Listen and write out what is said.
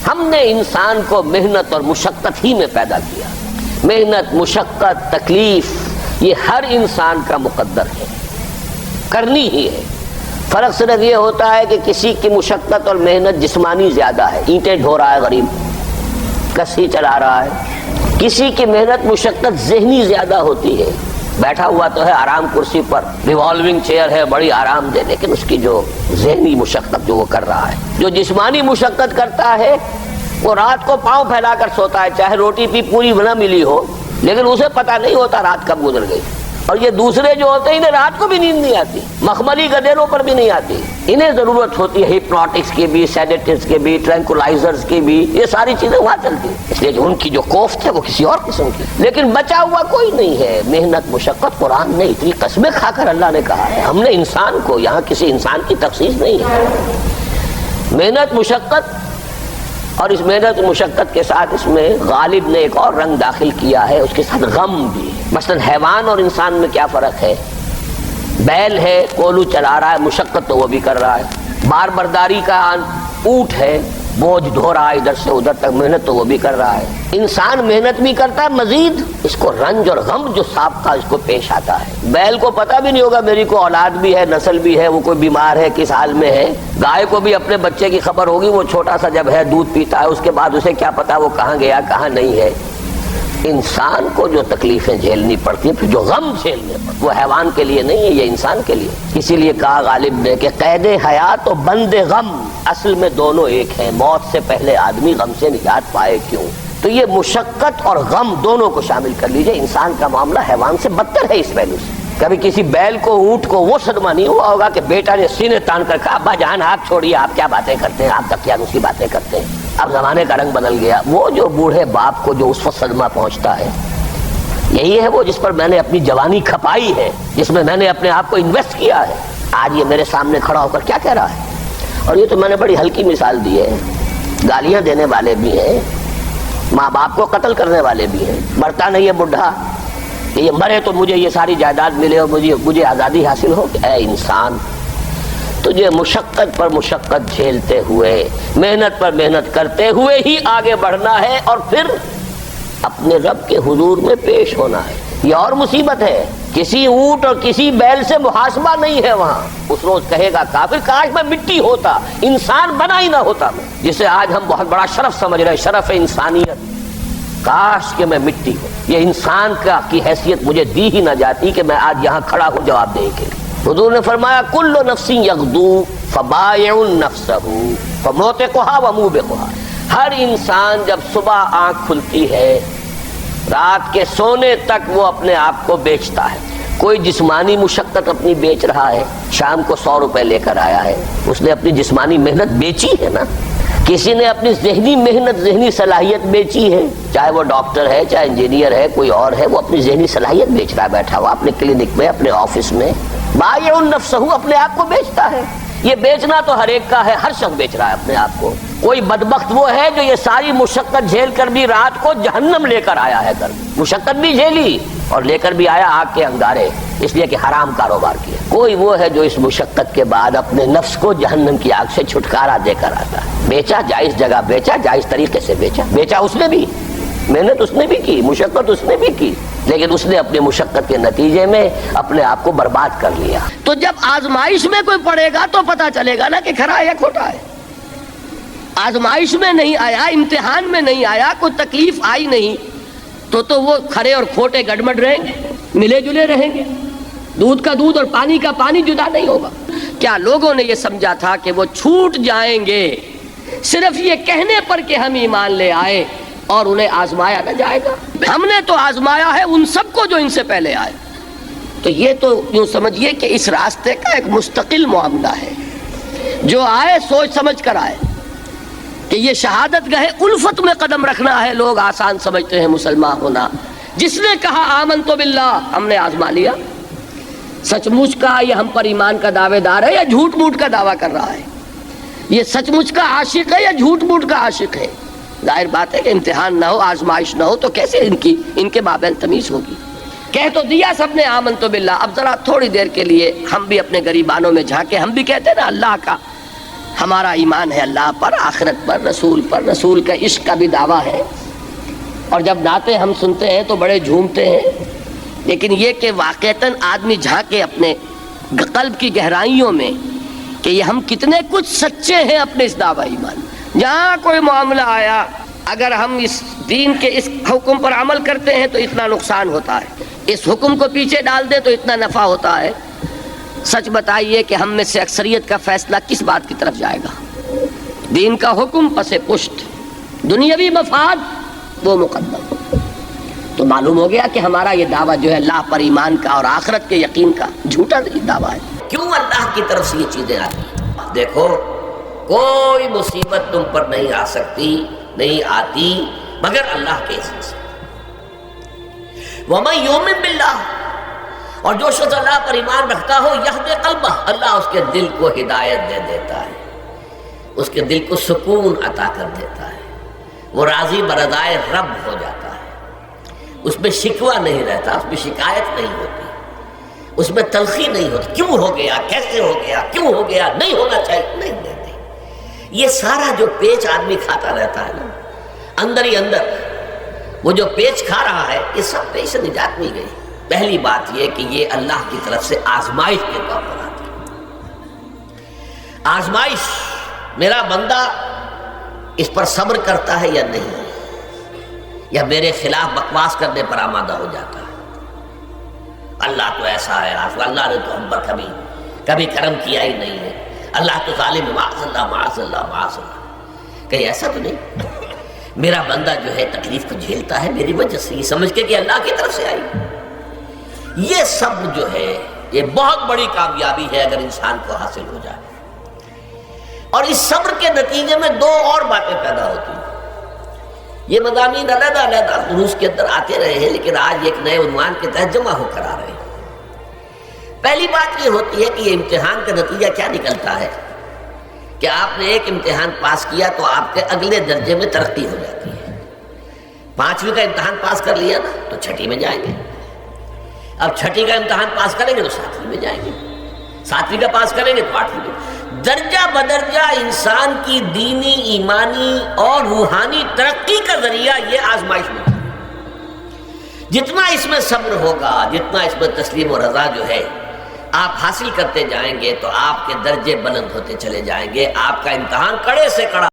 ہم نے انسان کو محنت اور مشقت ہی میں پیدا کیا. محنت، مشقت، تکلیف یہ ہر انسان کا مقدر ہے، کرنی ہی ہے. فرق صرف یہ ہوتا ہے کہ کسی کی مشقت اور محنت جسمانی زیادہ ہے، اینٹیں ڈھو رہا ہے غریب، کسی چلا رہا ہے. کسی کی محنت مشقت ذہنی زیادہ ہوتی ہے، بیٹھا ہوا تو ہے آرام کرسی پر، ریوالونگ چیئر ہے بڑی آرام دہ، لیکن اس کی جو ذہنی مشقت جو وہ کر رہا ہے. جو جسمانی مشقت کرتا ہے وہ رات کو پاؤں پھیلا کر سوتا ہے، چاہے روٹی بھی پوری نہ ملی ہو، لیکن اسے پتہ نہیں ہوتا رات کب گزر گئی. اور یہ دوسرے جو ہوتے ہیں انہیں رات کو بھی نیند نہیں آتی، مخملی گدیروں پر بھی نہیں آتی. انہیں ضرورت ہوتی ہے ہپنوٹکس کی بھی، سیڈیٹیوز کی بھی، ٹرینکولائزرز کی بھی، یہ ساری چیزیں وہاں چلتی ہیں، اس لیے کہ ان کی جو کوفت ہے وہ کسی اور قسم کی. لیکن بچا ہوا کوئی نہیں ہے. محنت، مشقت، قرآن نے اتنی قسمیں کھا کر اللہ نے کہا ہے. ہم نے انسان کو، یہاں کسی انسان کی تخصیص نہیں ہے. محنت، مشقت، اور اس محنت مشقت کے ساتھ اس میں غالب نے ایک اور رنگ داخل کیا ہے، اس کے ساتھ غم بھی. مثلا حیوان اور انسان میں کیا فرق ہے؟ بیل ہے، کولو چلا رہا ہے، مشقت تو وہ بھی کر رہا ہے. بار برداری کا اونٹ ہے، بوجھ ڈھو رہا ہے ادھر سے ادھر تک، محنت تو وہ بھی کر رہا ہے. انسان محنت بھی کرتا ہے، مزید اس کو رنج اور غم جو سابقہ اس کو پیش آتا ہے. بیل کو پتہ بھی نہیں ہوگا میری کو اولاد بھی ہے، نسل بھی ہے، وہ کوئی بیمار ہے، کس حال میں ہے. گائے کو بھی اپنے بچے کی خبر ہوگی، وہ چھوٹا سا جب ہے دودھ پیتا ہے، اس کے بعد اسے کیا پتا وہ کہاں گیا کہاں نہیں ہے. انسان کو جو تکلیفیں جھیلنی پڑتی ہیں، پھر جو غم جھیلنے پڑتے، وہ حیوان کے لیے نہیں ہے، یہ انسان کے لیے. اسی لیے کہا غالب نے کہ قید حیات و بند غم اصل میں دونوں ایک ہیں. موت سے پہلے آدمی غم سے نجات پائے کیوں؟ تو یہ مشقت اور غم دونوں کو شامل کر لیجئے. انسان کا معاملہ حیوان سے بدتر ہے اس پہلو سے. کبھی کسی بیل کو، اونٹ کو وہ صدمہ نہیں ہوا ہوگا کہ بیٹا نے سینے تان کر کہا ابا جان آپ چھوڑیے، آپ کیا باتیں کرتے ہیں، آپ دقیانوسی باتیں کرتے ہیں. اب زمانے کا رنگ بدل گیا. وہ جو بوڑھے باپ کو جو اس وقت صدمہ پہنچتا ہے، یہی ہے وہ جس پر میں نے اپنی جوانی کھپائی ہے، جس میں میں نے اپنے آپ کو انویسٹ کیا ہے. آج یہ میرے سامنے کھڑا ہو کر کیا کہہ رہا ہے. اور یہ تو میں نے بڑی ہلکی مثال دی ہے. گالیاں دینے والے بھی ہیں، ماں باپ کو قتل کرنے والے بھی ہیں. مرتا نہیں ہے بڈھا کہ یہ مرے تو مجھے یہ ساری جائیداد ملے اور مجھے آزادی حاصل ہو. اے انسان، تجھے مشقت پر مشقت جھیلتے ہوئے، محنت پر محنت کرتے ہوئے ہی آگے بڑھنا ہے، اور پھر اپنے رب کے حضور میں پیش ہونا ہے. یہ اور مصیبت ہے. کسی اونٹ اور کسی بیل سے محاسبہ نہیں ہے وہاں. اس روز کہے گا کافر کاش میں مٹی ہوتا، انسان بنا ہی نہ ہوتا میں، جسے آج ہم بہت بڑا شرف سمجھ رہے ہیں، شرف انسانیت. کاش کہ میں مٹی ہوں، یہ انسان کی حیثیت مجھے دی ہی نہ جاتی کہ میں آج یہاں کھڑا ہوں جواب دے کے. حضور نے فرمایا کل نفس یغدو فبائع نفسہ فموتقھا وموبقھا. ہر انسان جب صبح آنکھ کھلتی ہے، رات کے سونے تک وہ اپنے آپ کو بیچتا ہے. کوئی جسمانی مشقت اپنی بیچ رہا ہے، شام کو 100 روپے لے کر آیا ہے، اس نے اپنی جسمانی محنت بیچی ہے نا. کسی نے اپنی ذہنی محنت، ذہنی صلاحیت بیچی ہے، چاہے وہ ڈاکٹر ہے، چاہے انجینئر ہے، کوئی اور ہے، وہ اپنی ذہنی صلاحیت بیچ رہا ہے بیٹھا ہوا اپنے کلینک میں، اپنے آفس میں. بائع نفسہ، اپنے آپ کو بیچتا ہے. یہ بیچنا تو ہر ایک کا ہے، ہر شخص بیچ رہا ہے اپنے آپ کو. کوئی بدبخت وہ ہے جو یہ ساری مشقت جھیل کر بھی رات کو جہنم لے کر آیا ہے. کر مشقت بھی جھیلی اور لے کر بھی آیا آگ کے انگارے، اس لیے کہ حرام کاروبار کیا. کوئی وہ ہے جو اس مشقت کے بعد اپنے نفس کو جہنم کی آگ سے چھٹکارا دے کر آتا ہے. بیچا، جائز جگہ بیچا، جائز طریقے سے بیچا. بیچا اس نے بھی، محنت اس نے بھی کی، مشقت اس نے بھی کی، لیکن اس نے اپنی مشقت کے نتیجے میں اپنے آپ کو برباد کر لیا. تو جب آزمائش میں کوئی پڑے گا تو پتہ چلے گا نا کہ کھرا ہے یا کھوٹا ہے. آزمائش میں نہیں آیا، امتحان میں نہیں آیا، کوئی تکلیف آئی نہیں، تو وہ کھرے اور کھوٹے گڈمڈ رہیں گے، ملے جلے رہیں گے. دودھ کا دودھ اور پانی کا پانی جدا نہیں ہوگا. کیا لوگوں نے یہ سمجھا تھا کہ وہ چھوٹ جائیں گے صرف یہ کہنے پر کہ ہم ایمان لے آئے اور انہیں آزمایا نہ جائے گا؟ ہم نے تو آزمایا ہے ان سب کو جو ان سے پہلے آئے. تو یہ تو یوں سمجھیے کہ اس راستے کا ایک مستقل معاملہ ہے. جو آئے سوچ سمجھ کر آئے کہ یہ شہادت گاہ الفت میں قدم رکھنا ہے. لوگ آسان سمجھتے ہیں مسلمان ہونا. جس نے کہا آمنت باللہ، ہم نے آزما لیا. سچ مچ کا یہ ہم پر ایمان کا دعوے دار ہے یا جھوٹ موٹ کا دعویٰ کر رہا ہے؟ یہ سچ مچ کا عاشق ہے یا جھوٹ موٹ کا عاشق ہے؟ ظاہر بات ہے کہ امتحان نہ ہو، آزمائش نہ ہو تو کیسے ان کے مابین تمیز ہوگی. کہہ تو دیا سب نے آمنت باللہ. اب ذرا تھوڑی دیر کے لیے ہم بھی اپنے گریبانوں میں جھانکے. ہم بھی کہتے ہیں نا اللہ کا ہمارا ایمان ہے اللہ پر، آخرت پر، رسول کا عشق کا بھی دعویٰ ہے، اور جب نعتیں ہم سنتے ہیں تو بڑے جھومتے ہیں، لیکن یہ کہ واقعتاً آدمی جھانکے اپنے قلب کی گہرائیوں میں کہ یہ ہم کتنے کچھ سچے ہیں اپنے اس دعویٰ ایمان۔ جہاں کوئی معاملہ آیا، اگر ہم اس دین کے اس حکم پر عمل کرتے ہیں تو اتنا نقصان ہوتا ہے، اس حکم کو پیچھے ڈال دیں تو اتنا نفع ہوتا ہے۔ سچ بتائیے کہ ہم میں سے اکثریت کا فیصلہ کس بات کی طرف جائے گا؟ دین کا حکم پس پشت، دنیاوی مفاد وہ مقدم۔ تو معلوم ہو گیا کہ ہمارا یہ دعویٰ جو ہے اللہ پر ایمان کا اور آخرت کے یقین کا جھوٹا دعویٰ ہے۔ کیوں اللہ کی طرف سے یہ چیزیں آتی ہیں؟ دیکھو، کوئی مصیبت تم پر نہیں آ سکتی، نہیں آتی مگر اللہ کے اذن سے۔ وَمَن يُؤْمِن بِاللَّهِ، اور جو شخص اللہ پر ایمان رکھتا ہو، یہدِ قلبہ، اللہ اس کے دل کو ہدایت دے دیتا ہے، اس کے دل کو سکون عطا کر دیتا ہے، وہ راضی برضائے رب ہو جاتا ہے، اس میں شکوہ نہیں رہتا، اس میں شکایت نہیں ہوتی، اس میں تلخی نہیں ہوتی، کیوں ہو گیا، کیسے ہو گیا، کیوں ہو گیا، نہیں ہونا چاہیے، نہیں دیتے۔ یہ سارا جو پیچ آدمی کھاتا رہتا ہے نا، اندر ہی اندر وہ جو پیچ کھا رہا ہے، یہ سب پیچ سے نجات نہیں گئی۔ پہلی بات یہ کہ یہ اللہ کی طرف سے آزمائش کے طور پر آتی ہے۔ آزمائش، میرا بندہ اس پر صبر کرتا ہے یا نہیں، یا میرے خلاف بکواس کرنے پر آمادہ ہو جاتا ہے۔ اللہ تو ایسا ہے، اللہ نے تو ہم پر کبھی کرم کیا ہی نہیں ہے، اللہ تو ظالم ہے، معاذ اللہ معاذ اللہ معاذ اللہ۔ کہیں ایسا تو نہیں، میرا بندہ جو ہے تکلیف کو جھیلتا ہے میری وجہ سے، یہ سمجھ کے کہ اللہ کی طرف سے آئی۔ یہ صبر جو ہے یہ بہت بڑی کامیابی ہے اگر انسان کو حاصل ہو جائے، اور اس صبر کے نتیجے میں دو اور باتیں پیدا ہوتی ہیں۔ یہ مضامین علیحدہ علیحدہ دروس کے اندر آتے رہے ہیں، لیکن آج ایک نئے عنوان کے تحت جمع ہو کر آ رہے ہیں۔ پہلی بات یہ ہوتی ہے کہ یہ امتحان کا نتیجہ کیا نکلتا ہے کہ آپ نے ایک امتحان پاس کیا تو آپ کے اگلے درجے میں ترقی ہو جاتی ہے۔ 5ویں کا امتحان پاس کر لیا نا تو 6ٹھی میں جائیں گے، اب 6ٹھی کا امتحان پاس کریں گے تو 7ویں میں جائیں گے، 7ویں کا پاس کریں گے تو 8ویں میں۔ درجہ بدرجہ انسان کی دینی، ایمانی اور روحانی ترقی کا ذریعہ یہ آزمائش میں، جتنا اس میں صبر ہوگا، جتنا اس میں تسلیم و رضا جو ہے آپ حاصل کرتے جائیں گے تو آپ کے درجے بلند ہوتے چلے جائیں گے، آپ کا امتحان کڑے سے کڑا